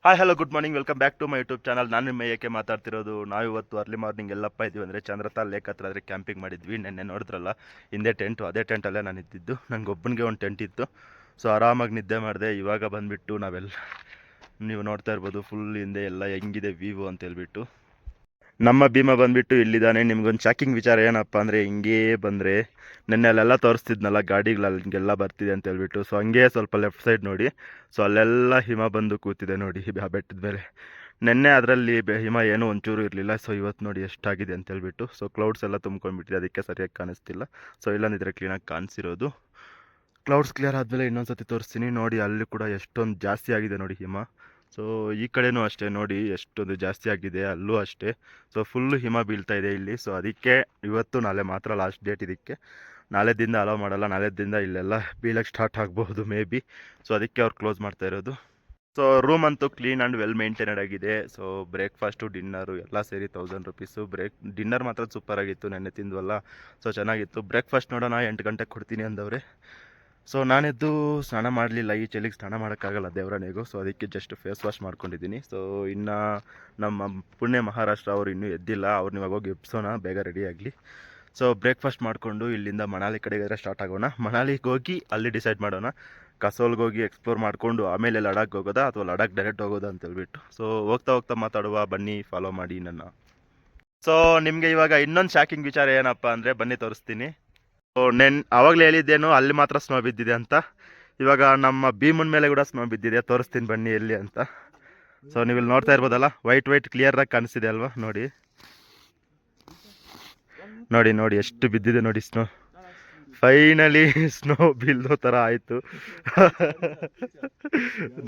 Hi hello good morning welcome back to my YouTube channel. ನಾನು ನಿಮ್ಮ ಏಕೆ ಮಾತಾಡ್ತಿರೋದು. ನಾವು ಇವತ್ತು ಅರ್ಲಿ ಮಾರ್ನಿಂಗ್ ಎಲ್ಲಪ್ಪ ಇದ್ದೀವಿ ಅಂದರೆ ಚಂದ್ರತಾಲ್ ಲೇಕ್ ಹತ್ರ ಆದರೆ ಕ್ಯಾಂಪಿಂಗ್ ಮಾಡಿದ್ವಿ. ನೆನ್ನೆ ನೋಡಿದ್ರಲ್ಲ ಹಿಂದೆ ಟೆಂಟು, ಅದೇ ಟೆಂಟಲ್ಲೇ ನಾನು ಇದ್ದಿದ್ದು. ನನಗೆ ಒಬ್ಬನಿಗೆ ಒಂದು ಟೆಂಟ್ ಇತ್ತು, ಸೊ ಆರಾಮಾಗಿ ನಿದ್ದೆ ಮಾಡಿದೆ. ಇವಾಗ ಬಂದುಬಿಟ್ಟು ನಾವೆಲ್ಲ ನೀವು ನೋಡ್ತಾ ಇರ್ಬೋದು ಫುಲ್ ಹಿಂದೆ ಎಲ್ಲ ಹೆಂಗಿದೆ ವ್ಯೂ ಅಂತ ಹೇಳ್ಬಿಟ್ಟು. ನಮ್ಮ ಭೀಮ ಬಂದುಬಿಟ್ಟು ಇಲ್ಲಿದ್ದಾನೆ. ನಿಮ್ಗೊಂದು ಶಾಕಿಂಗ್ ವಿಚಾರ ಏನಪ್ಪ ಅಂದರೆ, ಹಿಂಗೇ ಬಂದರೆ ನೆನ್ನೆ ಅಲ್ಲೆಲ್ಲ ತೋರಿಸ್ತಿದ್ನಲ್ಲ ಗಾಡಿಗಳಲ್ಲಿ ಹಿಂಗೆಲ್ಲ ಬರ್ತಿದೆ ಅಂತ ಹೇಳ್ಬಿಟ್ಟು, ಸೊ ಹಂಗೆ ಸ್ವಲ್ಪ ಲೆಫ್ಟ್ ಸೈಡ್ ನೋಡಿ, ಸೊ ಅಲ್ಲೆಲ್ಲ ಹಿಮ ಬಂದು ಕೂತಿದೆ ನೋಡಿ ಆ ಬೆಟ್ಟದ ಮೇಲೆ. ನೆನ್ನೆ ಅದರಲ್ಲಿ ಹಿಮ ಏನೂ ಒಂಚೂರು ಇರಲಿಲ್ಲ, ಸೊ ಇವತ್ತು ನೋಡಿ ಎಷ್ಟಾಗಿದೆ ಅಂತ ಹೇಳ್ಬಿಟ್ಟು. ಸೊ ಕ್ಲೌಡ್ಸ್ ಎಲ್ಲ ತುಂಬ್ಕೊಂಡ್ಬಿಟ್ಟಿದೆ, ಅದಕ್ಕೆ ಸರಿಯಾಗಿ ಕಾಣಿಸ್ತಿಲ್ಲ. ಸೊ ಇಲ್ಲಂದಿದ್ರೆ ಕ್ಲೀನಾಗಿ ಕಾಣಿಸಿರೋದು. ಕ್ಲೌಡ್ಸ್ ಕ್ಲಿಯರ್ ಆದಮೇಲೆ ಇನ್ನೊಂದು ಸತಿ ತೋರಿಸ್ತೀನಿ ನೋಡಿ. ಅಲ್ಲಿ ಕೂಡ ಎಷ್ಟೊಂದು ಜಾಸ್ತಿ ಆಗಿದೆ ನೋಡಿ ಹಿಮ. ಸೊ ಈ ಕಡೆನೂ ಅಷ್ಟೇ ನೋಡಿ ಎಷ್ಟೊಂದು ಜಾಸ್ತಿ ಆಗಿದೆ, ಅಲ್ಲೂ ಅಷ್ಟೇ. ಸೊ ಫುಲ್ಲು ಹಿಮ ಬೀಳ್ತಾ ಇದೆ ಇಲ್ಲಿ. ಸೊ ಅದಕ್ಕೆ ಇವತ್ತು ನಾಳೆ ಮಾತ್ರ ಲಾಸ್ಟ್ ಡೇಟ್ ಇದಕ್ಕೆ. ನಾಳೆದಿಂದ ಅಲೋ ಮಾಡಲ್ಲ, ನಾಳೆದಿಂದ ಇಲ್ಲೆಲ್ಲ ಬೀಳಕ್ಕೆ ಸ್ಟಾರ್ಟ್ ಆಗಬಹುದು ಮೇ ಬಿ. ಸೊ ಅದಕ್ಕೆ ಅವ್ರು ಕ್ಲೋಸ್ ಮಾಡ್ತಾ ಇರೋದು. ಸೊ ರೂಮ್ ಅಂತೂ ಕ್ಲೀನ್ ಆ್ಯಂಡ್ ವೆಲ್ ಮೇಂಟೈನಡ್ ಆಗಿದೆ. ಸೊ ಬ್ರೇಕ್ಫಾಸ್ಟು ಡಿನ್ನರು ಎಲ್ಲ ಸೇರಿ 1000 ರುಪೀಸು. ಡಿನ್ನರ್ ಮಾತ್ರ ಸೂಪರ್ ಆಗಿತ್ತು, ನೆನ್ನೆ ತಿಂದ್ವಲ್ಲ, ಸೊ ಚೆನ್ನಾಗಿತ್ತು. ಬ್ರೇಕ್ಫಾಸ್ಟ್ ನೋಡೋಣ 8 ಗಂಟೆಗೆ ಕೊಡ್ತೀನಿ ಅಂದವ್ರೆ. ಸೊ ನಾನೆದ್ದು ಸ್ನಾನ ಮಾಡಲಿಲ್ಲ, ಈ ಚಳಿಗೆ ಸ್ನಾನ ಮಾಡೋಕ್ಕಾಗಲ್ಲ ದೇವರನೆಗೂ. ಸೊ ಅದಕ್ಕೆ ಜಸ್ಟ್ ಫೇಸ್ ವಾಶ್ ಮಾಡ್ಕೊಂಡಿದ್ದೀನಿ. ಸೊ ಇನ್ನು ನಮ್ಮ ಪುಣ್ಯ ಮಹಾರಾಷ್ಟ್ರ ಅವರು ಇನ್ನೂ ಎದ್ದಿಲ್ಲ, ಅವ್ರನ್ನ ಇವಾಗ ಹೋಗಿ ಎಬ್ಸೋಣ ಬೇಗ ರೆಡಿ ಆಗಲಿ. ಸೊ ಬ್ರೇಕ್ಫಾಸ್ಟ್ ಮಾಡಿಕೊಂಡು ಇಲ್ಲಿಂದ ಮನಾಲಿ ಕಡೆಗೆ ಸ್ಟಾರ್ಟ್ ಆಗೋಣ. ಮನಾಲಿಗೆ ಹೋಗಿ ಅಲ್ಲಿ ಡಿಸೈಡ್ ಮಾಡೋಣ, ಕಸೋಲ್ಗೆ ಹೋಗಿ ಎಕ್ಸ್ಪ್ಲೋರ್ ಮಾಡಿಕೊಂಡು ಆಮೇಲೆ ಲಡಾಖ್ ಹೋಗೋದಾ ಅಥವಾ ಲಡಾಖ್ ಡೈರೆಕ್ಟ್ ಹೋಗೋದಾ ಅಂತ ಹೇಳ್ಬಿಟ್ಟು. ಸೊ ಹೋಗ್ತಾ ಹೋಗ್ತಾ ಮಾತಾಡುವ, ಬನ್ನಿ ಫಾಲೋ ಮಾಡಿ ನನ್ನ. ಸೊ ನಿಮಗೆ ಇವಾಗ ಇನ್ನೊಂದು ಶಾಕಿಂಗ್ ವಿಚಾರ ಏನಪ್ಪ ಅಂದರೆ, ಬನ್ನಿ ತೋರಿಸ್ತೀನಿ. ಸೊ ಆವಾಗಲೇ ಹೇಳಿದ್ದೇನು ಅಲ್ಲಿ ಮಾತ್ರ ಸ್ನೋ ಬಿದ್ದಿದೆ ಅಂತ. ಇವಾಗ ನಮ್ಮ ಭೀಮನ್ ಮೇಲೆ ಕೂಡ ಸ್ನೋ ಬಿದ್ದಿದೆ, ತೋರಿಸ್ತೀನಿ ಬನ್ನಿ ಎಲ್ಲಿ ಅಂತ. ಸೊ ನೀವು ಇಲ್ಲಿ ನೋಡ್ತಾ ಇರ್ಬೋದಲ್ಲ, ವೈಟ್ ಕ್ಲಿಯರ್ ಆಗಿ ಕಾಣಿಸ್ತಿದೆ ಅಲ್ವಾ, ನೋಡಿ ನೋಡಿ ನೋಡಿ ಎಷ್ಟು ಬಿದ್ದಿದೆ ನೋಡಿ ಸ್ನೋ. ಫೈನಲಿ ಸ್ನೋ ಬೀಳ್ದೋ ಥರ ಆಯಿತು.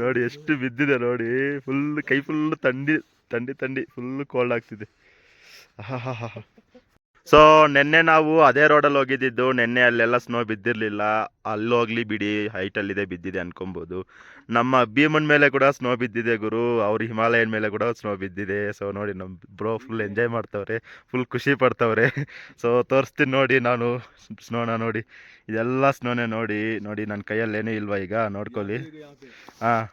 ನೋಡಿ ಎಷ್ಟು ಬಿದ್ದಿದೆ ನೋಡಿ, ಫುಲ್ ಕೈ ಫುಲ್ ಥಂಡಿ ಫುಲ್ ಕೋಲ್ಡ್ ಆಗ್ತಿದೆ. ಹಾ ಹಾ ಹಾ. ಸೊ ನೆನ್ನೆ ನಾವು ಅದೇ ರೋಡಲ್ಲಿ ಹೋಗಿದ್ದು. ನೆನ್ನೆ ಅಲ್ಲೆಲ್ಲ ಸ್ನೋ ಬಿದ್ದಿರಲಿಲ್ಲ, ಅಲ್ಲೋಗ್ಲಿ ಬಿಡಿ ಹೈಟಲ್ಲಿದೆ ಬಿದ್ದಿದೆ ಅನ್ಕೊಬೋದು. ನಮ್ಮ ಭೀಮನ್ ಮೇಲೆ ಕೂಡ ಸ್ನೋ ಬಿದ್ದಿದೆ ಗುರು, ಅವ್ರ ಹಿಮಾಲಯನ್ ಮೇಲೆ ಕೂಡ ಸ್ನೋ ಬಿದ್ದಿದೆ. ಸೊ ನೋಡಿ ನಮ್ಮ ಬ್ರೋ ಫುಲ್ ಎಂಜಾಯ್ ಮಾಡ್ತವ್ರೆ, ಫುಲ್ ಖುಷಿ ಪಡ್ತವ್ರೆ. ಸೊ ತೋರಿಸ್ತೀನಿ ನೋಡಿ ನಾನು ಸ್ನೋನ. ನೋಡಿ ಇದೆಲ್ಲ ಸ್ನೋನೇ ನೋಡಿ ನೋಡಿ, ನನ್ನ ಕೈಯಲ್ಲಿ ಏನೂ ಇಲ್ವಾ ಈಗ ನೋಡ್ಕೊಳ್ಳಿ. ಹಾಂ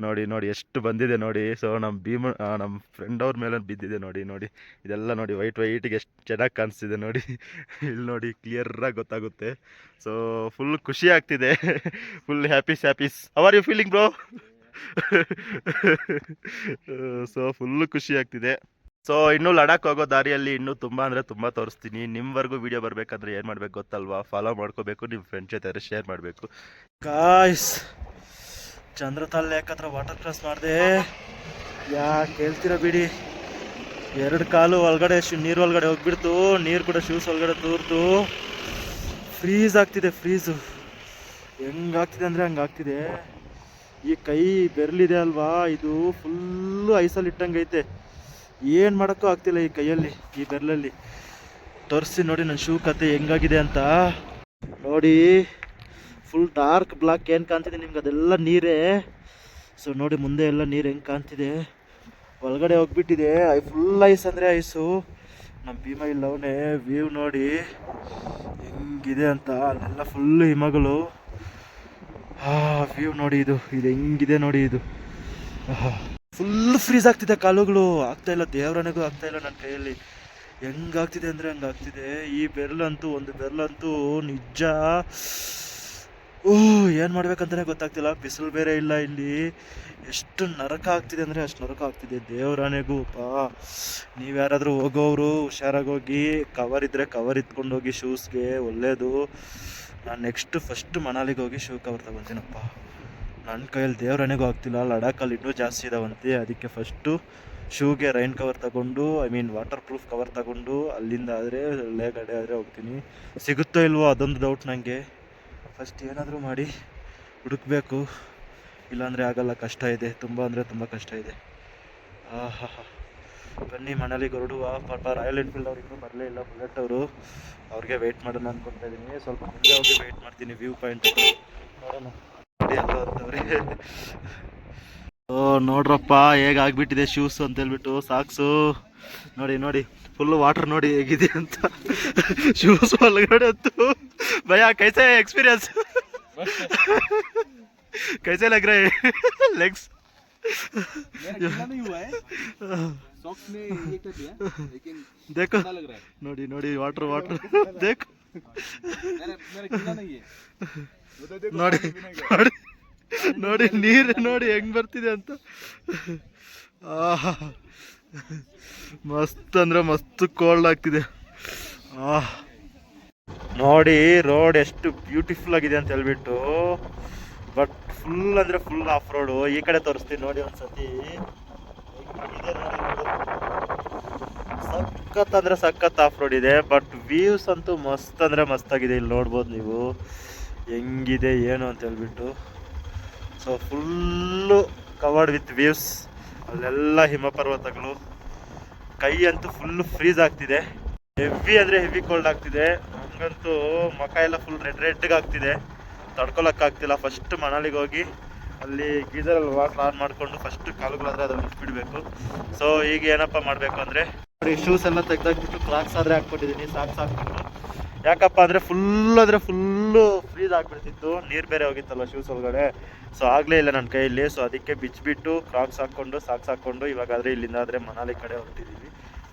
ನೋಡಿ ನೋಡಿ ಎಷ್ಟು ಬಂದಿದೆ ನೋಡಿ. ಸೊ ನಮ್ಮ ಫ್ರೆಂಡ್ ಅವ್ರ ಮೇಲೆ ಬಿದ್ದಿದೆ ನೋಡಿ ನೋಡಿ. ಇದೆಲ್ಲ ನೋಡಿ ವೈಟಿಗೆ ಎಷ್ಟು ಚೆನ್ನಾಗಿ ಕಾಣಿಸ್ತಿದೆ ನೋಡಿ. ಇಲ್ಲಿ ನೋಡಿ ಕ್ಲಿಯರಾಗಿ ಗೊತ್ತಾಗುತ್ತೆ. ಸೊ ಫುಲ್ ಖುಷಿ ಆಗ್ತಿದೆ, full happies. How are you feeling bro? So full ಖುಷಿ ಆಗ್ತಿದೆ. ಸೊ ಇನ್ನೂ ಲಡಾಖ್ ಹೋಗೋ ದಾರಿಯಲ್ಲಿ ಇನ್ನೂ ತುಂಬ ಅಂದರೆ ತುಂಬ ತೋರಿಸ್ತೀನಿ. ನಿಮ್ಮವರೆಗೂ ವೀಡಿಯೋ ಬರಬೇಕಂದ್ರೆ ಏನು ಮಾಡಬೇಕು ಗೊತ್ತಲ್ವಾ, ಫಾಲೋ ಮಾಡ್ಕೋಬೇಕು, ನಿಮ್ಮ ಫ್ರೆಂಡ್ಸ್ ಜೊತೆ ಶೇರ್ ಮಾಡಬೇಕು. ಗಾಯ್ಸ್, ಚಂದ್ರತಾಲ್ ಲೇಕ್ ಹತ್ರ ವಾಟರ್ ಕ್ರಾಸ್ ಮಾಡಿದೆ. ಕೇಳ್ತೀರಾ ಬಿಡಿ, 2 ಕಾಲು ಒಳಗಡೆ ನೀರು ಒಳಗಡೆ ಹೋಗ್ಬಿಡ್ತು. ನೀರು ಕೂಡ ಶೂಸ್ ಒಳಗಡೆ ತೂರ್ತು. ಫ್ರೀಸ್ ಆಗ್ತಿದೆ, ಫ್ರೀಸು ಹೆಂಗಾಗ್ತಿದೆ ಅಂದರೆ ಹಂಗಾಗ್ತಿದೆ. ಈ ಕೈ ಬೆರಳಿದೆ ಅಲ್ವಾ, ಇದು ಫುಲ್ಲು ಐಸಲ್ಲಿ ಇಟ್ಟಂಗೆ ಐತೆ. ಏನು ಮಾಡೋಕ್ಕೂ ಆಗ್ತಿಲ್ಲ ಈ ಕೈಯಲ್ಲಿ, ಈ ಬೆರಳಲ್ಲಿ. ತೋರಿಸಿ ನೋಡಿ ನನ್ನ ಶೂ ಕತೆ ಹೆಂಗಾಗಿದೆ ಅಂತ ನೋಡಿ. ಫುಲ್ ಡಾರ್ಕ್ ಬ್ಲಾಕ್ ಏನು ಕಾಣ್ತಿದೆ ನಿಮ್ಗೆ, ಅದೆಲ್ಲ ನೀರೇ. ಸೊ ನೋಡಿ ಮುಂದೆ ಎಲ್ಲ ನೀರು ಹೆಂಗೆ ಕಾಣ್ತಿದೆ, ಒಳಗಡೆ ಹೋಗ್ಬಿಟ್ಟಿದೆ. ಫುಲ್ ಐಸ್ ಅಂದರೆ ಐಸು. ನಮ್ಮ ಭೀಮ ಇಲ್ಲವನೇ, ವ್ಯೂ ನೋಡಿ ಹೆಂಗಿದೆ ಅಂತ. ಅಲ್ಲೆಲ್ಲ ಫುಲ್ಲು ಹಿಮಗಳು. ವ್ಯೂ ನೋಡಿ, ಇದು ಹೆಂಗಿದೆ ನೋಡಿ. ಇದು ಫುಲ್ ಫ್ರೀಸ್ ಆಗ್ತಿದೆ, ಕಾಲುಗಳು ಆಗ್ತಾಯಿಲ್ಲ, ದೇವರನೆಗೂ ಆಗ್ತಾಯಿಲ್ಲ ನನ್ನ ಕೈಯಲ್ಲಿ. ಹೆಂಗಾಗ್ತಿದೆ ಅಂದರೆ ಹಂಗಾಗ್ತಿದೆ. ಈ ಬೆರಳಂತೂ, ಒಂದು ಬೆರಳಂತೂ ನಿಜ ಏನು ಮಾಡ್ಬೇಕಂತಲೇ ಗೊತ್ತಾಗ್ತಿಲ್ಲ. ಬಿಸಿಲು ಬೇರೆ ಇಲ್ಲ ಇಲ್ಲಿ. ಎಷ್ಟು ನರಕ ಆಗ್ತಿದೆ ಅಂದರೆ ಅಷ್ಟು ನರಕ ಆಗ್ತಿದೆ ದೇವರಾನೆಗೂ. ನೀವು ಯಾರಾದರೂ ಹೋಗೋರು ಹುಷಾರಾಗಿ ಹೋಗಿ, ಕವರ್ ಇದ್ದರೆ ಕವರ್ ಇಟ್ಕೊಂಡು ಹೋಗಿ ಶೂಸ್ಗೆ, ಒಳ್ಳೆಯದು. ನಾನು ಫಸ್ಟ್ ಮನಾಲಿಗೆ ಹೋಗಿ ಶೂ ಕವರ್ ತಗೊತೀನಪ್ಪ. ನನ್ನ ಕೈಯಲ್ಲಿ ದೇವರಾನೆಗೂ ಆಗ್ತಿಲ್ಲ. ಲಡಾಖಲ್ಲಿ ಇನ್ನೂ ಜಾಸ್ತಿ ಇದಾವಂತೆ, ಅದಕ್ಕೆ ಫಸ್ಟು ಶೂಗೆ ರೈನ್ ಕವರ್ ತಗೊಂಡು, ವಾಟರ್ ಪ್ರೂಫ್ ಕವರ್ ತಗೊಂಡು ಅಲ್ಲಿಂದ ಆದರೆ ಒಳ್ಳೆ ಕಡೆ ಆದರೆ ಹೋಗ್ತೀನಿ. ಸಿಗುತ್ತೋ ಇಲ್ವೋ ಅದೊಂದು ಡೌಟ್ ನನಗೆ. ಫಸ್ಟ್ ಏನಾದರೂ ಮಾಡಿ ಹುಡುಕಬೇಕು, ಇಲ್ಲಾಂದರೆ ಆಗಲ್ಲ, ಕಷ್ಟ ಇದೆ, ತುಂಬ ಅಂದರೆ ತುಂಬ ಕಷ್ಟ ಇದೆ. ಬನ್ನಿ ಮನಾಲಿಗೆ ಹೊರಡುವ. ಪಾಪ ರಾಯಲ್ ಎನ್ಫೀಲ್ಡ್ ಅವ್ರು ಇನ್ನೂ ಬರಲೇ ಇಲ್ಲ, ಬುಲೆಟ್ ಅವರು. ಅವ್ರಿಗೆ ವೆಯ್ಟ್ ಮಾಡೋಣ ಅಂದ್ಕೊತಾ ಇದ್ದೀನಿ. ಸ್ವಲ್ಪ ಮುಂದೆ ಹೋಗಿ ವೆಯ್ಟ್ ಮಾಡ್ತೀನಿ, ವ್ಯೂ ಪಾಯಿಂಟ್ ನೋಡೋಣ ರೆಡಿ ಅಲ್ಲ ಅಂತವ್ರಿ. ನೋಡ್ರಪ್ಪ ಹೇಗಾಗ್ಬಿಟ್ಟಿದೆ ಶೂಸ್ ಅಂತ ಹೇಳ್ಬಿಟ್ಟು, ಸಾಕ್ಸು ನೋಡಿ ನೋಡಿ ಫುಲ್ಲು ವಾಟರ್ ನೋಡಿ ಹೇಗಿದೆ ಅಂತ. ಶೂಸ್ ಒಳಗಡೆ ಅಂತೂ ಭಯ. ಕೈಸೆ ಎಕ್ಸ್ಪೀರಿಯನ್ಸ್, कैसे लग रहे हैं लेग्स? देखो ನೋಡಿ ನೋಡಿ ವಾಟರ್ ವಾಟರ್ देखो ನೋಡಿ ನೋಡಿ ನೋಡಿ ನೀರು ನೋಡಿ ಹೆಂಗ್ ಬರ್ತಿದೆ ಅಂತ. ಮಸ್ತ್ ಅಂದ್ರೆ ಮಸ್ತ್ ಕೋಲ್ಡ್ ಆಗ್ತಿದೆ. ನೋಡಿ ರೋಡ್ ಎಷ್ಟು ಬ್ಯೂಟಿಫುಲ್ ಆಗಿದೆ ಅಂತ ಹೇಳ್ಬಿಟ್ಟು, ಬಟ್ ಫುಲ್ ಅಂದ್ರೆ ಫುಲ್ ಆಫ್ ರೋಡು. ಈ ಕಡೆ ತೋರಿಸ್ತೀನಿ ನೋಡಿ ಒಂದ್ಸತಿ. ಸಖತ್ ಅಂದ್ರೆ ಸಖತ್ ಆಫ್ ರೋಡ್ ಇದೆ, ಬಟ್ ವ್ಯೂಸ್ ಅಂತೂ ಮಸ್ತ್ ಅಂದ್ರೆ ಮಸ್ತ್ ಆಗಿದೆ. ಇಲ್ಲಿ ನೋಡ್ಬೋದು ನೀವು ಹೆಂಗಿದೆ ಏನು ಅಂತ ಹೇಳ್ಬಿಟ್ಟು. So full covered with views. ಅಲ್ಲೆಲ್ಲ ಹಿಮ ಪರ್ವತಗಳು. ಕೈ ಅಂತೂ ಫುಲ್ ಫ್ರೀಸ್ ಆಗ್ತಿದೆ. ಹೆವಿ ಅಂದರೆ ಹೆವಿ ಕೋಲ್ಡ್ ಆಗ್ತಿದೆ. ನಮಗಂತೂ ಮುಖ ಎಲ್ಲ ಫುಲ್ ರೆಡ್ಗೆ ಆಗ್ತಿದೆ, ತಡ್ಕೊಳಕ್ಕಾಗ್ತಿಲ್ಲ. ಫಸ್ಟ್ ಮನಾಲಿಗೆ ಹೋಗಿ ಅಲ್ಲಿ ಗೀಸರಲ್ಲಿ ವಾಟರ್ ಆನ್ ಮಾಡಿಕೊಂಡು ಫಸ್ಟ್ ಕಾಲುಗಳಾದರೆ ಅದ್ರಲ್ಲಿ ಮುಚ್ಚಿಬಿಡ್ಬೇಕು. ಸೊ ಈಗ ಏನಪ್ಪ ಮಾಡಬೇಕು ಅಂದರೆ ಶೂಸ್ ಎಲ್ಲ ತೆಗೆದಾಕ್ಬಿಟ್ಟು ಕ್ರಾಕ್ಸ್ ಆದರೆ ಹಾಕ್ಕೊಟ್ಟಿದ್ದೀನಿ, ಸಾಕ್ಸ್ ಹಾಕ್ಬಿಟ್ಟು. ಯಾಕಪ್ಪ ಅಂದರೆ ಫುಲ್ಲು ಫ್ರೀಸ್ ಆಗಿಬಿಡ್ತಿತ್ತು, ನೀರು ಬೇರೆ ಹೋಗಿತ್ತಲ್ಲ ಶೂಸ್ ಒಳಗಡೆ. ಸೊ ಆಗಲೇ ಇಲ್ಲ ನನ್ನ ಕೈಯಲ್ಲಿ. ಸೊ ಅದಕ್ಕೆ ಬಿಚ್ಚಿಬಿಟ್ಟು ಕ್ರಾಕ್ಸ್ ಹಾಕ್ಕೊಂಡು ಸಾಕ್ಸ್ ಹಾಕ್ಕೊಂಡು ಇವಾಗಾದರೆ ಇಲ್ಲಿಂದ ಆದರೆ ಮನಾಲಿ ಕಡೆ ಹೊರಟಿದ್ದೀವಿ.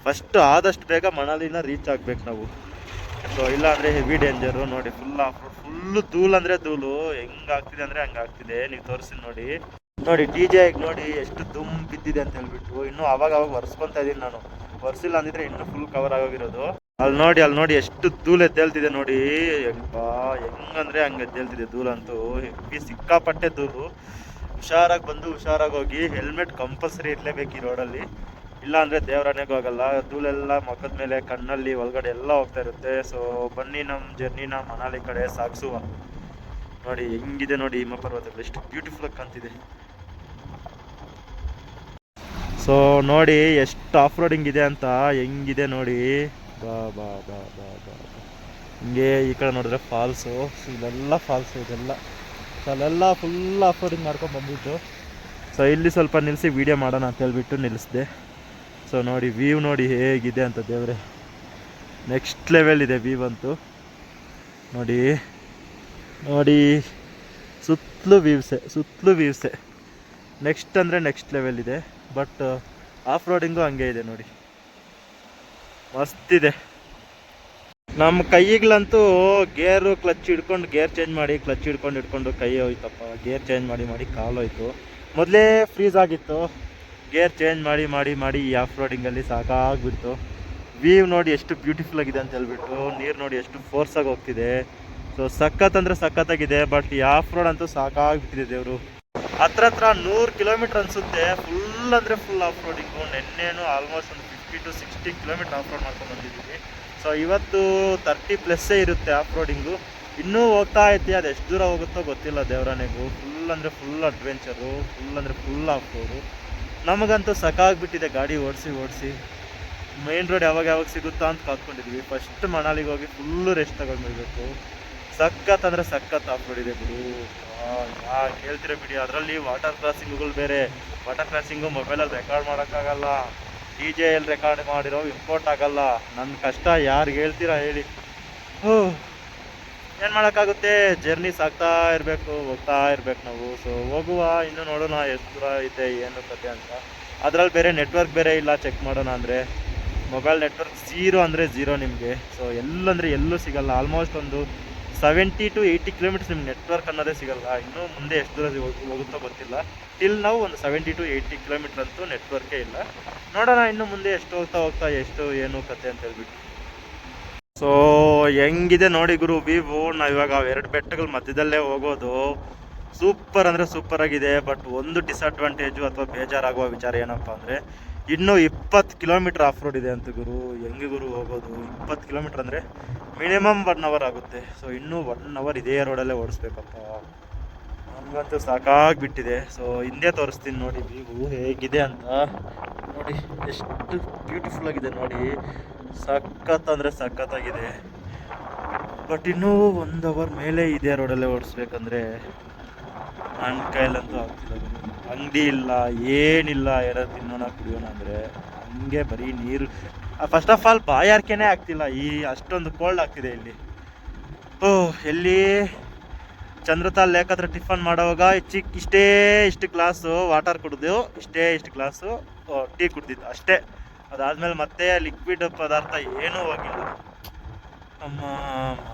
ಫಸ್ಟ್ ಆದಷ್ಟು ಬೇಗ ಮನಾಲಿನ ರೀಚ್ ಆಗ್ಬೇಕು ನಾವು. ಸೊ ಇಲ್ಲ ಅಂದರೆ ಹೆವಿ ಡೇಂಜರು. ನೋಡಿ ಫುಲ್ಲು ಧೂಳು ಅಂದರೆ ಧೂಳು. ಹೆಂಗಾಗ್ತಿದೆ ಅಂದರೆ ಹಂಗಾಗ್ತಿದೆ. ನೀವು ತೋರಿಸಿ ನೋಡಿ ನೋಡಿ DJ ನೋಡಿ ಎಷ್ಟು ದುಮ್ ಬಿದ್ದಿದೆ ಅಂತ ಹೇಳ್ಬಿಟ್ಟು. ಇನ್ನೂ ಅವಾಗ ಒರೆಸ್ಕೊತಾ ಇದ್ದೀನಿ ನಾನು. ಒರೆಸಿಲ್ಲ ಅಂದಿದ್ರೆ ಇನ್ನೂ ಫುಲ್ ಕವರ್ ಆಗೋಗಿರೋದು. ಅಲ್ಲಿ ನೋಡಿ ಎಷ್ಟು ಧೂಳು ಎದ್ದೇಳ್ತಿದೆ ನೋಡಿ. ಹೆಂಗಂದ್ರೆ ಹಂಗೆ ಎದ್ದೇಳ್ತಿದೆ ಧೂಳಂತೂ. ಹೆವಿ ಸಿಕ್ಕಾಪಟ್ಟೆ ಧೂಳು. ಹುಷಾರಾಗಿ ಬಂದು ಹುಷಾರಾಗಿ ಹೋಗಿ. ಹೆಲ್ಮೆಟ್ ಕಂಪಲ್ಸರಿ ಇರಲೇಬೇಕು ಈ ರೋಡಲ್ಲಿ, ಇಲ್ಲ ಅಂದರೆ ದೇವರಾನೆಗೂ ಆಗಲ್ಲ. ಧೂಳೆಲ್ಲ ಮುಖದ ಮೇಲೆ, ಕಣ್ಣಲ್ಲಿ, ಒಳಗಡೆ ಎಲ್ಲ ಹೋಗ್ತಾ ಇರುತ್ತೆ. ಸೊ ಬನ್ನಿ ನಮ್ಮ ಜರ್ನಿನ ಮನಾಲಿ ಕಡೆ ಸಾಗಿಸುವ. ನೋಡಿ ಹೆಂಗಿದೆ ನೋಡಿ ಹಿಮ ಪರ್ವತಗಳು ಎಷ್ಟು ಬ್ಯೂಟಿಫುಲ್ ಆಗಿ ಕಾಣ್ತಿದೆ. ಸೊ ನೋಡಿ ಎಷ್ಟು ಆಫ್ ರೋಡಿಂಗ್ ಇದೆ ಅಂತ. ಹೆಂಗಿದೆ ನೋಡಿ. ಬಾ ಬಾ ಬಾ ಬಾ ಬಾ ಹಿಂಗೆ ಈ ಕಡೆ ನೋಡಿದ್ರೆ ಫಾಲ್ಸು. ಇಲ್ಲೆಲ್ಲ ಫಾಲ್ಸು ಇದೆಲ್ಲ. ಸೊ ಅಲ್ಲೆಲ್ಲ ಫುಲ್ ಆಫ್ ರೋಡಿಂಗ್ ಮಾಡ್ಕೊಂಡು ಬಂದ್ಬಿಟ್ಟು ಸೊ ಇಲ್ಲಿ ಸ್ವಲ್ಪ ನಿಲ್ಲಿಸಿ ವೀಡಿಯೋ ಮಾಡೋಣ ಅಂತ ಹೇಳ್ಬಿಟ್ಟು ನಿಲ್ಲಿಸಿದೆ. ಸೊ ನೋಡಿ ವ್ಯೂ ನೋಡಿ ಹೇಗಿದೆ ಅಂತ ದೇವ್ರೆ. ನೆಕ್ಸ್ಟ್ ಲೆವೆಲ್ ಇದೆ ವ್ಯೂ ಅಂತೂ. ನೋಡಿ ನೋಡಿ ಸುತ್ತಲೂ ವ್ಯೂಸೆ ನೆಕ್ಸ್ಟ್ ಅಂದರೆ ನೆಕ್ಸ್ಟ್ ಲೆವೆಲ್ ಇದೆ. ಬಟ್ ಆಫ್ ರೋಡಿಂಗು ಹಂಗೆ ಇದೆ ನೋಡಿ, ಮಸ್ತಿದೆ. ನಮ್ಮ ಕೈಗಳಂತೂ ಗೇರು ಕ್ಲಚ್ ಹಿಡ್ಕೊಂಡು ಗೇರ್ ಚೇಂಜ್ ಮಾಡಿ ಕ್ಲಚ್ ಹಿಡ್ಕೊಂಡು ಕೈ ಹೋಯ್ತಪ್ಪ. ಗೇರ್ ಚೇಂಜ್ ಮಾಡಿ ಕಾಲು ಹೋಯ್ತು. ಮೊದಲೇ ಫ್ರೀಸ್ ಆಗಿತ್ತು. ಗೇರ್ ಚೇಂಜ್ ಮಾಡಿ ಈ ಆಫ್ ರೋಡಿಂಗಲ್ಲಿ ಸಾಕಾಗ್ಬಿಡ್ತು. ವ್ಯೂ ನೋಡಿ ಎಷ್ಟು ಬ್ಯೂಟಿಫುಲ್ ಆಗಿದೆ ಅಂತ ಹೇಳ್ಬಿಟ್ಟು. ನೀರು ನೋಡಿ ಎಷ್ಟು ಫೋರ್ಸಾಗಿ ಹೋಗ್ತಿದೆ. ಸೊ ಸಖತ್ ಅಂದರೆ ಸಖತ್ತಾಗಿದೆ. ಬಟ್ ಈ ಆಫ್ ರೋಡ್ ಅಂತೂ ಸಾಕಾಗ್ಬಿಟ್ಟಿದೆ ದೇವರು. ಹತ್ರ 100 ಕಿಲೋಮೀಟ್ರ್ ಅನಿಸುತ್ತೆ. ಫುಲ್ ಅಂದರೆ ಫುಲ್ ಆಫ್ ರೋಡಿಂಗು. ನೆನ್ನೇನು ಆಲ್ಮೋಸ್ಟ್ ಒಂದು 50 to 60 ಕಿಲೋಮೀಟ್ರ್ ಆಫ್ ರೋಡ್ ಮಾಡ್ಕೊಂಡು ಬಂದಿದ್ದೀವಿ. ಸೊ ಇವತ್ತು 30+ ಇರುತ್ತೆ ಆಫ್ ರೋಡಿಂಗು. ಇನ್ನೂ ಹೋಗ್ತಾ ಐತಿ. ಅದು ಎಷ್ಟು ದೂರ ಹೋಗುತ್ತೋ ಗೊತ್ತಿಲ್ಲ ದೇವರಾನೆಗೂ. ಫುಲ್ ಅಂದರೆ ಫುಲ್ ಅಡ್ವೆಂಚರು, ಫುಲ್ ಅಂದರೆ ಫುಲ್ ಆಫ್ ರೋಡು. ನಮಗಂತೂ ಸಾಕಾಗ್ಬಿಟ್ಟಿದೆ ಗಾಡಿ ಓಡಿಸಿ. ಮೈನ್ ರೋಡ್ ಯಾವಾಗ ಸಿಗುತ್ತಾ ಅಂತ ಕಾತ್ಕೊಂಡಿದ್ವಿ. ಫಸ್ಟ್ ಮನಾಲಿಗೆ ಹೋಗಿ ಫುಲ್ಲು ರೆಸ್ಟ್ ತಗೊಂಡ್ಬಿಡ್ಬೇಕು. ಸಖತ್ ಅಂದರೆ ಸಖತ್ ಆಫ್ ರೋಡ್ ಇದೆ ಬಿಡು. ಕೇಳ್ತಿರೋ ಬಿಡಿ. ಅದರಲ್ಲಿ ವಾಟರ್ ಕ್ರಾಸಿಂಗ್ಗಳು ಬೇರೆ. ವಾಟರ್ ಕ್ರಾಸಿಂಗು ಮೊಬೈಲಲ್ಲಿ ರೆಕಾರ್ಡ್ ಮಾಡೋಕ್ಕಾಗಲ್ಲ. DJಯಲ್ಲಿ ರೆಕಾರ್ಡ್ ಮಾಡಿರೋ ಇಂಪೋರ್ಟ್ ಆಗಲ್ಲ. ನನ್ನ ಕಷ್ಟ ಯಾರಿಗೆ ಹೇಳ್ತೀರಾ ಹೇಳಿ. ಏನು ಮಾಡೋಕ್ಕಾಗುತ್ತೆ. ಜರ್ನಿ ಸಾಗ್ತಾ ಹೋಗ್ತಾ ಇರಬೇಕು ನಾವು. ಸೊ ಹೋಗುವ, ಇನ್ನೂ ನೋಡೋಣ ಎಷ್ಟು ದೂರ ಐತೆ ಏನು ಕತೆ ಅಂತ. ಅದರಲ್ಲಿ ಬೇರೆ ನೆಟ್ವರ್ಕ್ ಬೇರೆ ಇಲ್ಲ. ಚೆಕ್ ಮಾಡೋಣ ಅಂದರೆ ಮೊಬೈಲ್ ನೆಟ್ವರ್ಕ್ 0 ಅಂದರೆ 0 ನಿಮಗೆ. ಸೊ ಎಲ್ಲಂದರೆ ಎಲ್ಲೂ ಸಿಗಲ್ಲ. ಆಲ್ಮೋಸ್ಟ್ ಒಂದು 70 to 80 ಕಿಲೋಮೀಟರ್ಸ್ ನಿಮ್ಗೆ ನೆಟ್ವರ್ಕ್ ಅನ್ನೋದೇ ಸಿಗಲ್ಲ. ಇನ್ನೂ ಮುಂದೆ ಎಷ್ಟು ದೂರ ಹೋಗುತ್ತೋ ಗೊತ್ತಿಲ್ಲ. ಟಿಲ್ ನಾವು ಒಂದು 70 to 80 ಕಿಲೋಮೀಟ್ರ್ ಅಂತೂ ನೆಟ್ವರ್ಕೇ ಇಲ್ಲ. ನೋಡೋಣ ಇನ್ನು ಮುಂದೆ ಎಷ್ಟು ಹೋಗ್ತಾ ಎಷ್ಟು ಏನು ಕತೆ ಅಂತ ಹೇಳ್ಬಿಟ್ಟು. ಸೊ ಹೆಂಗಿದೆ ನೋಡಿ ಗುರು ವ್ಯೂ. ನಾವು ಇವಾಗ 2 ಬೆಟ್ಟಗಳ ಮಧ್ಯದಲ್ಲೇ ಹೋಗೋದು. ಸೂಪರ್ ಅಂದರೆ ಸೂಪರ್ ಆಗಿದೆ. ಬಟ್ ಒಂದು ಡಿಸಡ್ವಾಂಟೇಜು ಅಥವಾ ಬೇಜಾರಾಗುವ ವಿಚಾರ ಏನಪ್ಪ ಅಂದರೆ ಇನ್ನೂ 20 ಕಿಲೋಮೀಟ್ರ್ ಆಫ್ ರೋಡ್ ಇದೆ ಅಂತ ಗುರು. ಹೆಂಗೆ ಗುರು ಹೋಗೋದು? 20 ಕಿಲೋಮೀಟ್ರ್ ಅಂದರೆ ಮಿನಿಮಮ್ 1 hour ಆಗುತ್ತೆ. ಸೊ ಇನ್ನೂ 1 hour ಇದೇ ರೋಡಲ್ಲೇ ಓಡಿಸ್ಬೇಕಪ್ಪ. ನಮಗಂತೂ ಸಾಕಾಗಿಬಿಟ್ಟಿದೆ. ಸೊ ಹಿಂದೆ ತೋರಿಸ್ತೀನಿ ನೋಡಿ ವ್ಯೂ ಹೇಗಿದೆ ಅಂತ. ನೋಡಿ ಎಷ್ಟು ಬ್ಯೂಟಿಫುಲ್ ಆಗಿದೆ ನೋಡಿ. ಸಖತ್ ಅಂದರೆ ಸಖತ್ತಾಗಿದೆ. ಬಟ್ ಇನ್ನೂ 1 hour ಮೇಲೆ ಇದೇ ರೋಡಲ್ಲೇ ಓಡಿಸ್ಬೇಕಂದ್ರೆ ನನ್ನ ಕೈಲಂತೂ ಆಗ್ತಿಲ್ಲ. ಅಂಗಡಿ ಇಲ್ಲ, ಏನಿಲ್ಲ. ಯಾರು ತಿನ್ನೋಣ ಕುಡಿಯೋಣ ಅಂದರೆ ಹಂಗೆ ಬರೀ ನೀರು. ಫಸ್ಟ್ ಆಫ್ ಆಲ್ ಬಾಯಾರಿಕೆನೇ ಆಗ್ತಿಲ್ಲ. ಅಷ್ಟೊಂದು ಕೋಲ್ಡ್ ಆಗ್ತಿದೆ ಇಲ್ಲಿ. ಎಲ್ಲಿ ಚಂದ್ರತಾಲ್ ಲೇಕ್ ಹತ್ರ ಟಿಫನ್ ಮಾಡೋವಾಗ ಇಷ್ಟು ಗ್ಲಾಸು ವಾಟರ್ ಕುಡಿದು ಇಷ್ಟು ಗ್ಲಾಸು ಟೀ ಕುಡ್ದಿದ್ದು ಅಷ್ಟೇ. ಅದಾದ್ಮೇಲೆ ಮತ್ತೆ ಲಿಕ್ವಿಡ್ ಪದಾರ್ಥ ಏನೂ ಹೋಗಿಲ್ಲ. ಅಮ್ಮ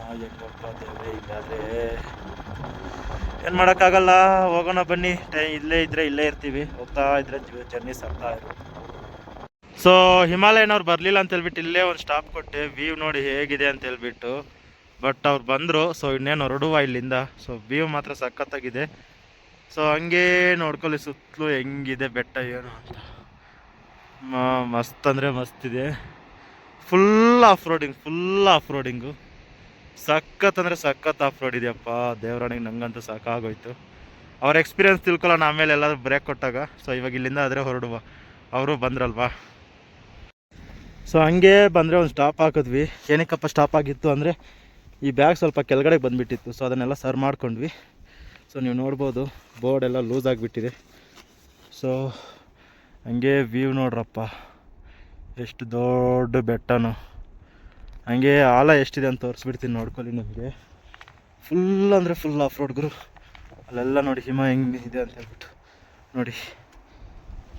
ಹೆಂಗೆ ಹೋಗ್ತಾ ಇದ್ದೇವೆ ಹೀಗಾದ್ರೆ ಏನು ಮಾಡೋಕ್ಕಾಗಲ್ಲ. ಹೋಗೋಣ ಬನ್ನಿ, ಇಲ್ಲೇ ಇದ್ರೆ ಇಲ್ಲೇ ಇರ್ತೀವಿ, ಹೋಗ್ತಾ ಇದ್ರೆ ಜರ್ನಿ ಸಾಗ್ತಾ ಇರುತ್ತೆ. ಸೊ ಹಿಮಾಲಯನವ್ರು ಬರಲಿಲ್ಲ ಅಂತ ಹೇಳ್ಬಿಟ್ಟು ಇಲ್ಲೇ ಒಂದು ಸ್ಟಾಪ್ ಕೊಟ್ಟೆ, ವ್ಯೂ ನೋಡಿ ಹೇಗಿದೆ ಅಂತ ಹೇಳ್ಬಿಟ್ಟು. ಬಟ್ ಅವ್ರು ಬಂದರು. ಸೊ ಇನ್ನೇನು ಹೊರಡುವ ಇಲ್ಲಿಂದ. ಸೊ ವ್ಯೂ ಮಾತ್ರ ಸಖತ್ತಾಗಿದೆ. ಸೊ ಹಂಗೆ ನೋಡ್ಕೊಳ್ಳಿ ಸುತ್ತಲೂ ಹೆಂಗಿದೆ ಬೆಟ್ಟ ಏನು ಅಂತ. ಮಸ್ತ್ ಅಂದರೆ ಮಸ್ತ್ ಇದೆ. ಫುಲ್ ಆಫ್ ರೋಡಿಂಗು ಸಖತ್ ಅಂದರೆ ಸಖತ್ ಆಫ್ ರೋಡ್ ಇದೆಯಪ್ಪ. ದೇವರಾಣಿಗೆ ನಂಗಂತೂ ಸಾಕಾಗೋಯ್ತು. ಅವ್ರ ಎಕ್ಸ್ಪೀರಿಯನ್ಸ್ ತಿಳ್ಕೊಳ್ಳೋಣ ಆಮೇಲೆ ಎಲ್ಲಾದ್ರೂ ಬ್ರೇಕ್ ಕೊಟ್ಟಾಗ. ಸೊ ಇವಾಗ ಇಲ್ಲಿಂದ ಆದರೆ ಹೊರಡುವ, ಅವರು ಬಂದ್ರಲ್ವಾ. ಸೊ ಹಂಗೆ ಬಂದರೆ ಒಂದು ಸ್ಟಾಪ್ ಹಾಕಿದ್ವಿ. ಏನಕ್ಕಪ್ಪ ಸ್ಟಾಪ್ ಆಗಿತ್ತು ಅಂದರೆ ಈ ಬ್ಯಾಗ್ ಸ್ವಲ್ಪ ಕೆಳಗಡೆ ಬಂದುಬಿಟ್ಟಿತ್ತು. ಸೊ ಅದನ್ನೆಲ್ಲ ಸರ್ ಮಾಡ್ಕೊಂಡ್ವಿ. ಸೊ ನೀವು ನೋಡ್ಬೋದು ಬೋರ್ಡ್ ಎಲ್ಲ ಲೂಸ್ ಆಗಿಬಿಟ್ಟಿದೆ. ಸೊ ಹಂಗೆ ವ್ಯೂ ನೋಡ್ರಪ್ಪ, ಎಷ್ಟು ದೊಡ್ಡ ಬೆಟ್ಟನೋ. ಹಂಗೆ ಆಳ ಎಷ್ಟಿದೆ ಅಂತ ತೋರಿಸ್ಬಿಡ್ತೀನಿ ನೋಡ್ಕೊಳ್ಳಿ ನಿಮಗೆ. ಫುಲ್ ಅಂದರೆ ಫುಲ್ ಆಫ್ ರೋಡ್ ಗುರು. ಅಲ್ಲೆಲ್ಲ ನೋಡಿ ಹಿಮ ಹೆಂಗಿದೆ ಅಂತ ಹೇಳ್ಬಿಟ್ಟು ನೋಡಿ.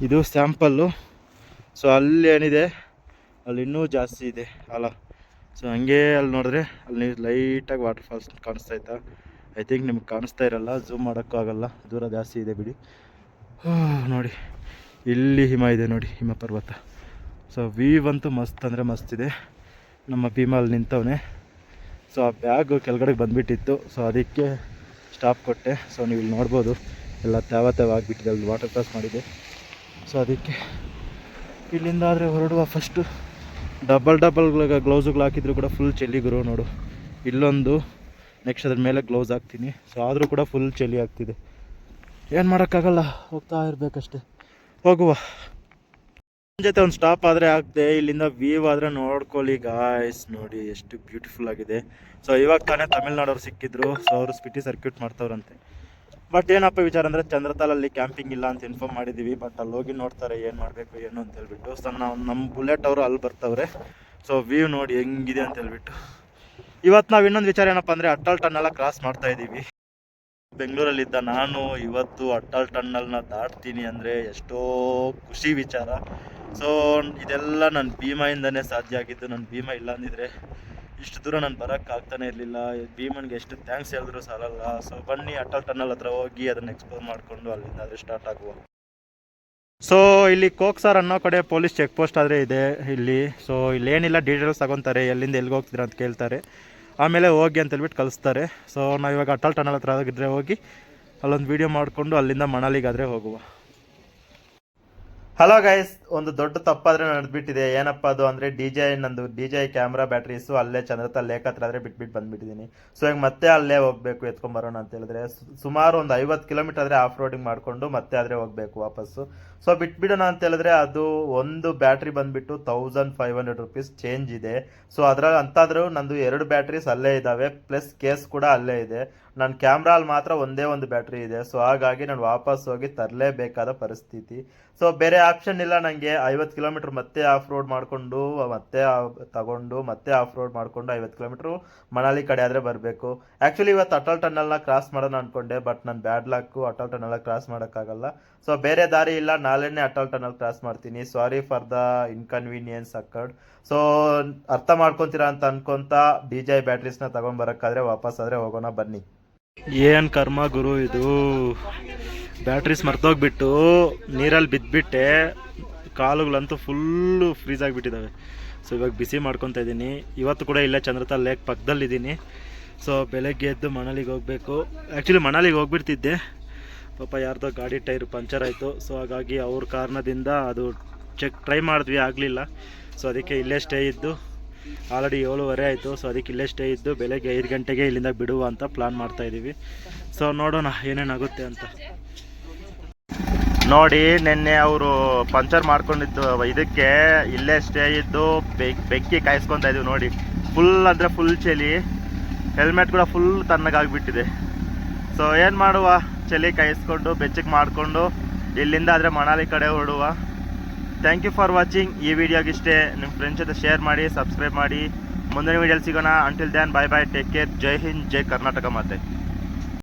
ಇದು ಸ್ಯಾಂಪಲ್ಲು. ಸೊ ಅಲ್ಲಿ ಏನಿದೆ ಅಲ್ಲಿ ಇನ್ನೂ ಜಾಸ್ತಿ ಇದೆ ಆಳ. ಸೊ ಹಂಗೆ ಅಲ್ಲಿ ನೋಡಿದ್ರೆ ಅಲ್ಲಿ ಲೈಟಾಗಿ ವಾಟರ್ ಫಾಲ್ಸ್ ಕಾಣಿಸ್ತಾಯ್ತಾ? ಐ ಥಿಂಕ್ ನಿಮ್ಗೆ ಕಾಣಿಸ್ತಾ ಇರಲ್ಲ, ಝೂಮ್ ಮಾಡೋಕ್ಕೂ ಆಗಲ್ಲ, ದೂರ ಜಾಸ್ತಿ ಇದೆ ಬಿಡಿ. ನೋಡಿ ಇಲ್ಲಿ ಹಿಮ ಇದೆ ನೋಡಿ, ಹಿಮ ಪರ್ವತ. ಸೊ ವ್ಯೂ ಅಂತೂ ಮಸ್ತ್ ಅಂದರೆ ಮಸ್ತ್ ಇದೆ. ನಮ್ಮ ಭೀಮ ಅಲ್ಲಿ ನಿಂತವನೆ. ಸೊ ಆ ಬ್ಯಾಗು ಕೆಳಗಡೆ ಬಂದುಬಿಟ್ಟಿತ್ತು. ಸೊ ಅದಕ್ಕೆ ಸ್ಟಾಪ್ ಕೊಟ್ಟೆ. ಸೊ ನೀವು ಇಲ್ಲಿ ನೋಡ್ಬೋದು ಎಲ್ಲ ತೇವ ಆಗಿಬಿಟ್ಟಿದೆ, ಅಲ್ಲಿ ವಾಟರ್ ಕ್ರಾಸ್ ಮಾಡಿದೆ. ಸೊ ಅದಕ್ಕೆ ಇಲ್ಲಿಂದ ಆದರೆ ಹೊರಡುವ. ಫಸ್ಟು ಡಬಲ್ ಗ್ಲೌಸುಗಳು ಹಾಕಿದ್ರು ಕೂಡ ಫುಲ್ ಚಳಿ ಗುರು. ನೋಡು ಇಲ್ಲೊಂದು, ನೆಕ್ಸ್ಟ್ ಅದ್ರ ಮೇಲೆ ಗ್ಲೌಸ್ ಹಾಕ್ತೀನಿ. ಸೊ ಆದರೂ ಕೂಡ ಫುಲ್ ಚಳಿ ಆಗ್ತಿದೆ. ಏನು ಮಾಡೋಕ್ಕಾಗಲ್ಲ, ಹೋಗ್ತಾ ಇರಬೇಕಷ್ಟೆ. ಹೋಗುವ ಜೊತೆ ಒಂದು ಸ್ಟಾಪ್ ಆದರೆ ಆಗ್ತದೆ. ಇಲ್ಲಿಂದ ವ್ಯೂ ಆದರೆ ನೋಡ್ಕೊಳ್ಳಿ ಗಾಯ್ಸ್, ನೋಡಿ ಎಷ್ಟು ಬ್ಯೂಟಿಫುಲ್ ಆಗಿದೆ. ಸೊ ಇವಾಗ ತಾನೇ ತಮಿಳ್ನಾಡವ್ರು ಸಿಕ್ಕಿದ್ರು. ಸೊ ಅವರು ಸ್ಪಿಟಿ ಸರ್ಕ್ಯೂಟ್ ಮಾಡ್ತವ್ರಂತೆ. ಬಟ್ ಏನಪ್ಪ ವಿಚಾರ ಅಂದರೆ ಚಂದ್ರತಾಲಲ್ಲಿ ಕ್ಯಾಂಪಿಂಗ್ ಇಲ್ಲ ಅಂತ ಇನ್ಫಾರ್ಮ್ ಮಾಡಿದ್ದೀವಿ. ಬಟ್ ಅಲ್ಲಿ ಹೋಗಿ ನೋಡ್ತಾರೆ ಏನು ಮಾಡಬೇಕು ಏನು ಅಂತ ಹೇಳ್ಬಿಟ್ಟು. ಸೊ ನಮ್ಮ ಬುಲೆಟ್ ಅವರು ಅಲ್ಲಿ ಬರ್ತವ್ರೆ. ಸೊ ವ್ಯೂ ನೋಡಿ ಹೆಂಗಿದೆ ಅಂತ ಹೇಳ್ಬಿಟ್ಟು. ಇವತ್ತು ನಾವು ಇನ್ನೊಂದು ವಿಚಾರ ಏನಪ್ಪ ಅಂದರೆ ಅಟಲ್ ಟನ್ನೆಲ್ಲ ಕ್ರಾಸ್ ಮಾಡ್ತಾ ಇದ್ದೀವಿ. ಬೆಂಗಳೂರಲ್ಲಿದ್ದ ನಾನು ಇವತ್ತು ಅಟಲ್ ಟನ್ನಲ್ನ ದಾಟ್ತೀನಿ ಅಂದರೆ ಎಷ್ಟೋ ಖುಷಿ ವಿಚಾರ. ಸೊ ಇದೆಲ್ಲ ನನ್ನ ಭೀಮೆಯಿಂದನೇ ಸಾಧ್ಯ ಆಗಿದ್ದು. ನನ್ನ ಭೀಮ ಇಲ್ಲ ಅಂದಿದ್ರೆ ಇಷ್ಟು ದೂರ ನಾನು ಬರೋಕ್ಕಾಗ್ತಾನೆ ಇರಲಿಲ್ಲ. ಭೀಮನ್ಗೆ ಎಷ್ಟು ಥ್ಯಾಂಕ್ಸ್ ಹೇಳಿದ್ರು ಸಾಲಲ್ಲ. ಸೊ ಬನ್ನಿ ಅಟಲ್ ಟನ್ನಲ್ ಹತ್ರ ಹೋಗಿ ಅದನ್ನು ಎಕ್ಸ್ಪ್ಲೋರ್ ಮಾಡಿಕೊಂಡು ಅಲ್ಲಿಂದ ಅದೇ ಸ್ಟಾರ್ಟ್ ಆಗುವ. ಸೊ ಇಲ್ಲಿ ಕೋಕ್ಸಾರ್ ಅನ್ನೋ ಕಡೆ ಪೊಲೀಸ್ ಚೆಕ್ ಪೋಸ್ಟ್ ಆದರೆ ಇದೆ ಇಲ್ಲಿ. ಸೊ ಇಲ್ಲೇನಿಲ್ಲ, ಡೀಟೇಲ್ಸ್ ತಗೊತಾರೆ, ಎಲ್ಲಿಂದ ಎಲ್ಲಿಗೆ ಹೋಗ್ತೀರಾ ಅಂತ ಕೇಳ್ತಾರೆ. ಆಮೇಲೆ ಹೋಗಿ ಅಂತ ಹೇಳ್ಬಿಟ್ಟು ಕಳಿಸ್ತಾರೆ. ಸೊ ನಾವು ಇವಾಗ ಅಟಲ್ ಟನಲ್ ಹತ್ರ ಆಗಿದ್ರೆ ಹೋಗಿ ಅಲ್ಲೊಂದು ವೀಡಿಯೋ ಮಾಡಿಕೊಂಡು ಅಲ್ಲಿಂದ ಮಣಾಲಿಗಾದರೆ ಹೋಗುವ. ಹಲೋ ಗೈಸ್, ಒಂದು ದೊಡ್ಡ ತಪ್ಪಾದರೆ ನಡೆದ್ಬಿಟ್ಟಿದೆ. ಏನಪ್ಪ ಅದು ಅಂದರೆ ನಂದು ಡಿ ಜೆ ಕ್ಯಾಮ್ರಾ ಬ್ಯಾಟ್ರೀಸು ಅಲ್ಲೇ ಚಂದ್ರತಾಲ್ ಲೇಕ್ ಹತ್ರ ಆದರೆ ಬಿಟ್ಬಿಟ್ಟು ಬಂದುಬಿಟ್ಟಿದ್ದೀನಿ. ಸೊ ಈಗ ಮತ್ತೆ ಅಲ್ಲೇ ಹೋಗಬೇಕು ಎತ್ಕೊಂಬರೋಣ ಅಂತ ಹೇಳಿದ್ರೆ ಸುಮಾರು ಒಂದು 50 ಕಿಲೋಮೀಟರ್ ಆದರೆ ಆಫ್ ರೋಡಿಂಗ್ ಮಾಡಿಕೊಂಡು ಮತ್ತೆ ಆದರೆ ಹೋಗಬೇಕು ವಾಪಸ್ಸು. ಸೊ ಬಿಟ್ಬಿಡೋಣ ಅಂತ ಹೇಳಿದ್ರೆ ಅದು ಒಂದು ಬ್ಯಾಟ್ರಿ ಬಂದುಬಿಟ್ಟು 1500 ರುಪೀಸ್ ಚೇಂಜ್ ಇದೆ. ಸೊ ಅದ್ರಲ್ಲಿ ಅಂತಾದರೂ ನಂದು 2 ಬ್ಯಾಟ್ರೀಸ್ ಅಲ್ಲೇ ಇದ್ದಾವೆ, ಪ್ಲಸ್ ಕೇಸ್ ಕೂಡ ಅಲ್ಲೇ ಇದೆ. ನನ್ನ ಕ್ಯಾಮ್ರಾ ಅಲ್ಲಿ ಮಾತ್ರ ಒಂದೇ ಒಂದು ಬ್ಯಾಟ್ರಿ ಇದೆ. ಸೊ ಹಾಗಾಗಿ ನಾನು ವಾಪಸ್ ಹೋಗಿ ತರಲೇಬೇಕಾದ ಪರಿಸ್ಥಿತಿ. ಸೊ ಬೇರೆ ಆಪ್ಷನ್ ಇಲ್ಲ ನನಗೆ. 50 ಕಿಲೋಮೀಟ್ರ್ ಮತ್ತೆ ಆಫ್ ರೋಡ್ ಮಾಡಿಕೊಂಡು ಮತ್ತೆ ತಗೊಂಡು ಮತ್ತೆ ಆಫ್ ರೋಡ್ ಮಾಡಿಕೊಂಡು 50 ಕಿಲೋಮೀಟ್ರು ಮಣಾಲಿ ಕಡೆ ಆದರೆ ಬರಬೇಕು. ಆ್ಯಕ್ಚುಲಿ ಇವತ್ತು ಅಟಲ್ ಟನ್ನಲ್ನ ಕ್ರಾಸ್ ಮಾಡೋಣ ಅಂದ್ಕೊಂಡೆ. ಬಟ್ ನನ್ನ bad luck Atal tunnel cross ಮಾಡೋಕ್ಕಾಗಲ್ಲ. ಸೊ ಬೇರೆ ದಾರಿ ಇಲ್ಲ, ನಾಳೆನೇ ಅಟಲ್ ಟನ್ನಲ್ ಕ್ರಾಸ್ ಮಾಡ್ತೀನಿ. Sorry for the inconvenience occurred. So ಅರ್ಥ ಮಾಡ್ಕೊತೀರಾ ಅಂತ ಅನ್ಕೊಂತ DJI ಬ್ಯಾಟ್ರೀಸ್ನ ತಗೊಂಡ್ಬರೋಕ್ಕಾದ್ರೆ ವಾಪಸ್ ಆದರೆ ಹೋಗೋಣ ಬನ್ನಿ. ಏನು ಕರ್ಮ ಗುರು ಇದು. ಬ್ಯಾಟ್ರೀಸ್ ಮರ್ತೋಗ್ಬಿಟ್ಟು ನೀರಲ್ಲಿ ಬಿದ್ದುಬಿಟ್ಟೆ, ಕಾಲುಗಳಂತೂ ಫುಲ್ಲು ಫ್ರೀಸ್ ಆಗಿಬಿಟ್ಟಿದ್ದಾವೆ. ಸೊ ಇವಾಗ ಬಿಸಿ ಮಾಡ್ಕೊತಾ ಇದ್ದೀನಿ. ಇವತ್ತು ಕೂಡ ಇಲ್ಲೇ ಚಂದ್ರತಾಲ್ ಲೇಕ್ ಪಕ್ಕದಲ್ಲಿದ್ದೀನಿ. ಸೊ ಬೆಳಗ್ಗೆ ಎದ್ದು ಮಣಾಲಿಗೆ ಹೋಗಬೇಕು. ಆ್ಯಕ್ಚುಲಿ ಮಣಾಲಿಗೆ ಹೋಗ್ಬಿಡ್ತಿದ್ದೆ, ಪಾಪ ಯಾರ್ದೋ ಗಾಡಿ ಟೈರ್ ಪಂಚರ್ ಆಯಿತು. ಸೊ ಹಾಗಾಗಿ ಅವ್ರ ಕಾರಣದಿಂದ ಅದು ಟ್ರೈ ಮಾಡಿದ್ವಿ, ಆಗಲಿಲ್ಲ. ಸೊ ಅದಕ್ಕೆ ಇಲ್ಲೇ ಸ್ಟೇ ಇದ್ದು ಆಲ್ರೆಡಿ 7:30 ಆಯಿತು. ಸೊ ಅದಕ್ಕೆ ಇಲ್ಲೇ ಸ್ಟೇ ಇದ್ದು ಬೆಳಗ್ಗೆ 5 ಗಂಟೆಗೆ ಇಲ್ಲಿಂದ ಬಿಡುವ ಅಂತ ಪ್ಲಾನ್ ಮಾಡ್ತಾಯಿದ್ದೀವಿ. ಸೊ ನೋಡೋಣ ಏನೇನಾಗುತ್ತೆ ಅಂತ. ನೋಡಿ ನಿನ್ನೆ ಅವರು ಪಂಚರ್ ಮಾಡ್ಕೊಂಡಿದ್ದು ಇದಕ್ಕೆ ಇಲ್ಲೇ ಸ್ಟೇ ಇದ್ದು ಬೆಂಕಿ ಕಾಯಿಸ್ಕೊತಾ ಇದ್ದೀವಿ. ನೋಡಿ ಫುಲ್ ಅಂದರೆ ಫುಲ್ ಚಳಿ, ಹೆಲ್ಮೆಟ್ ಕೂಡ ಫುಲ್ ತಣ್ಣಗಾಗಿಬಿಟ್ಟಿದೆ. ಸೊ ಏನು ಮಾಡುವ, ಚಳಿ ಕಾಯಿಸ್ಕೊಂಡು ಬೆಚ್ಚಗೆ ಮಾಡಿಕೊಂಡು ಇಲ್ಲಿಂದ ಆದರೆ ಮಣಾಲಿ ಕಡೆ ಹೊರಡುವ. Thank you for watching. ಈ ವಿಡಿಯೋಗಿಷ್ಟೇ. ನಿಮ್ಮ ಫ್ರೆಂಡ್ಸ್ ಜೊತೆ ಶೇರ್ ಮಾಡಿ, ಸಬ್ಸ್ಕ್ರೈಬ್ ಮಾಡಿ. ಮುಂದಿನ ವಿಡಿಯೋಲಿ ಸಿಗೋಣ. ಅಂಟಿಲ್ ದ್ಯಾನ್ ಬಾಯ್ ಬಾಯ್, ಟೇಕ್ ಕೇರ್. ಜೈ ಹಿಂದ್, ಜೈ ಕರ್ನಾಟಕ ಮಾತೆ.